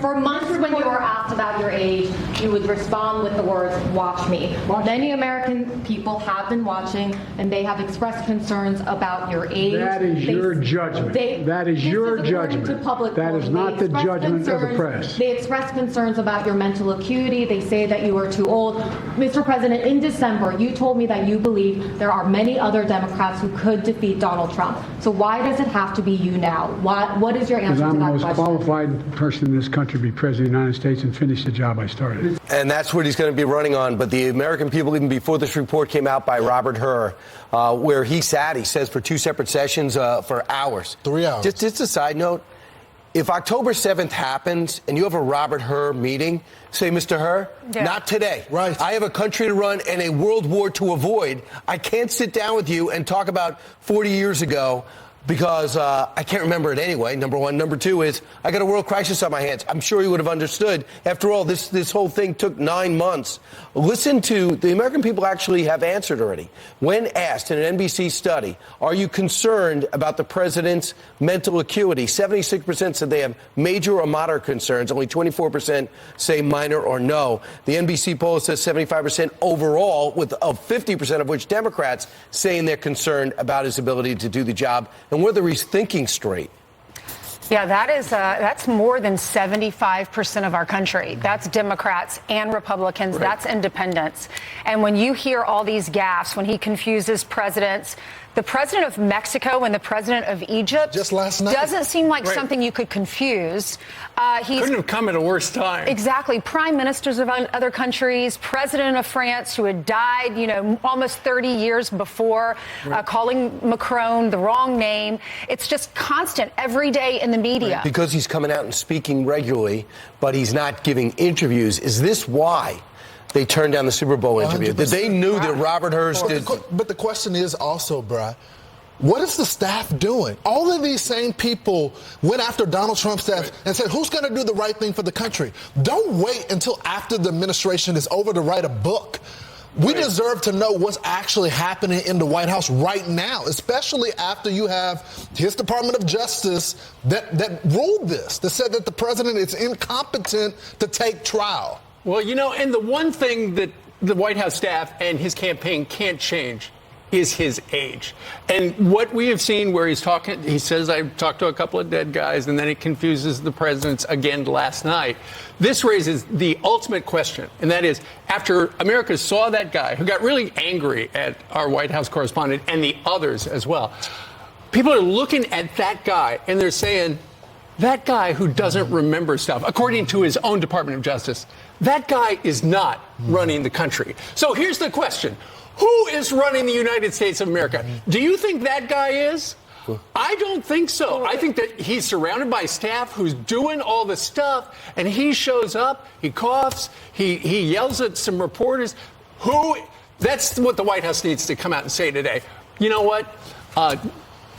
For months when you were asked about your age, you would respond with the words, watch me. Many American people have been watching, and they have expressed concerns about your age. That is your judgment. That is your judgment. That is not the judgment of the press. They express concerns about your mental acuity. They say that you are too old. Mr. President, in December, you told me that you believe there are many other Democrats who could defeat Donald Trump. So why does it have to be you now? What is your answer to that question? Because I'm the most qualified person in this country to be President of the United States and finish the job I started. And that's what he's going to be running on. But the American people, even before this report came out by Robert Hur, where he says, for 2 separate sessions for hours. 3 hours. Just a side note. If October 7th happens and you have a Robert Hur meeting, say, Mr. Hur, not today. Right. I have a country to run and a world war to avoid. I can't sit down with you and talk about 40 years ago because I can't remember it anyway, number one. Number two is I got a world crisis on my hands. I'm sure he would have understood. After all, this whole thing took 9 months. Listen to the American people actually have answered already. When asked in an NBC study, are you concerned about the president's mental acuity? 76% said they have major or moderate concerns. Only 24% say minor or no. The NBC poll says 75% overall, with 50% of which Democrats saying they're concerned about his ability to do the job and whether he's thinking straight. Yeah, that's more than 75% of our country. That's Democrats and Republicans. Right. That's independents. And when you hear all these gaffes, when he confuses presidents, the president of Mexico and the president of Egypt just last night doesn't seem like something you could confuse. Couldn't have come at a worse time. Exactly. Prime ministers of other countries, president of France who had died, almost 30 years before, calling Macron the wrong name. It's just constant every day in the media. Right. Because he's coming out and speaking regularly, but he's not giving interviews. Is this why they turned down the Super Bowl interview? That they knew that Robert Hurst did. But the question is also, Brian, what is the staff doing? All of these same people went after Donald Trump's staff and said, who's going to do the right thing for the country? Don't wait until after the administration is over to write a book. We deserve to know what's actually happening in the White House right now, especially after you have his Department of Justice that ruled this, that said that the president is incompetent to take trial. Well, and the one thing that the White House staff and his campaign can't change is his age. And what we have seen where he says, I talked to a couple of dead guys, and then he confuses the presidents again last night. This raises the ultimate question, and that is, after America saw that guy who got really angry at our White House correspondent and the others as well, people are looking at that guy and they're saying, that guy who doesn't remember stuff, according to his own Department of Justice, that guy is not running the country. So here's the question. Who is running the United States of America? Do you think that guy is? I don't think so. I think that he's surrounded by staff who's doing all the stuff, and he shows up, he coughs, he yells at some reporters. That's what the White House needs to come out and say today. You know what?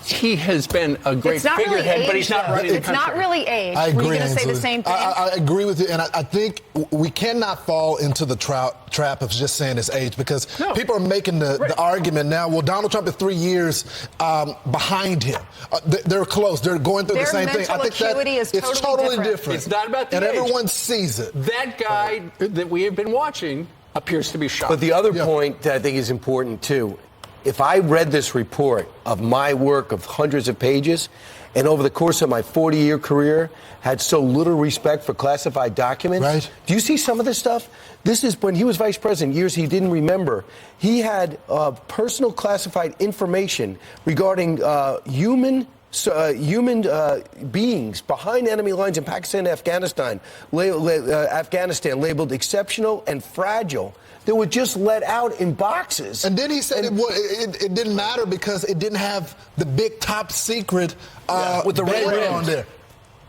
He has been a great figurehead, but he's not running the country. It's not really age. I agree, Were you going to say the same thing? I agree with you, and I think we cannot fall into the trap of just saying his age, because people are making the argument now, well, Donald Trump is 3 years behind him. They're close. They're going through the same thing. I think that is it's totally different. It's not about the age. And everyone sees it. That guy that we have been watching appears to be shocked. But the other point that I think is important, too, if I read this report of my work of hundreds of pages and over the course of my 40-year career had so little respect for classified documents, do you see some of this stuff? This is when he was vice president, years he didn't remember. He had personal classified information regarding human beings behind enemy lines in Pakistan and Afghanistan, labeled exceptional and fragile, that were just let out in boxes. And then he said it didn't matter because it didn't have the big top secret with the red on there.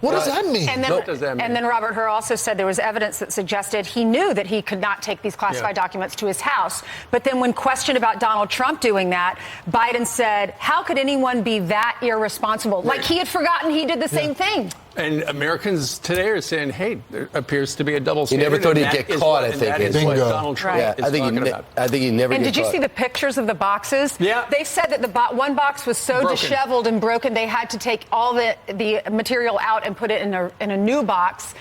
What does that mean? And then Robert Hur also said there was evidence that suggested he knew that he could not take these classified documents to his house. But then when questioned about Donald Trump doing that, Biden said, how could anyone be that irresponsible? Like he had forgotten he did the same thing. And Americans today are saying, hey, there appears to be a double standard. He never thought he'd get caught, I think. That is what Donald Trump is talking about. I think he never And get did you caught. see the pictures of the boxes? Yeah. They said that the one box was so disheveled and broken, they had to take all the material out and put it in a new box.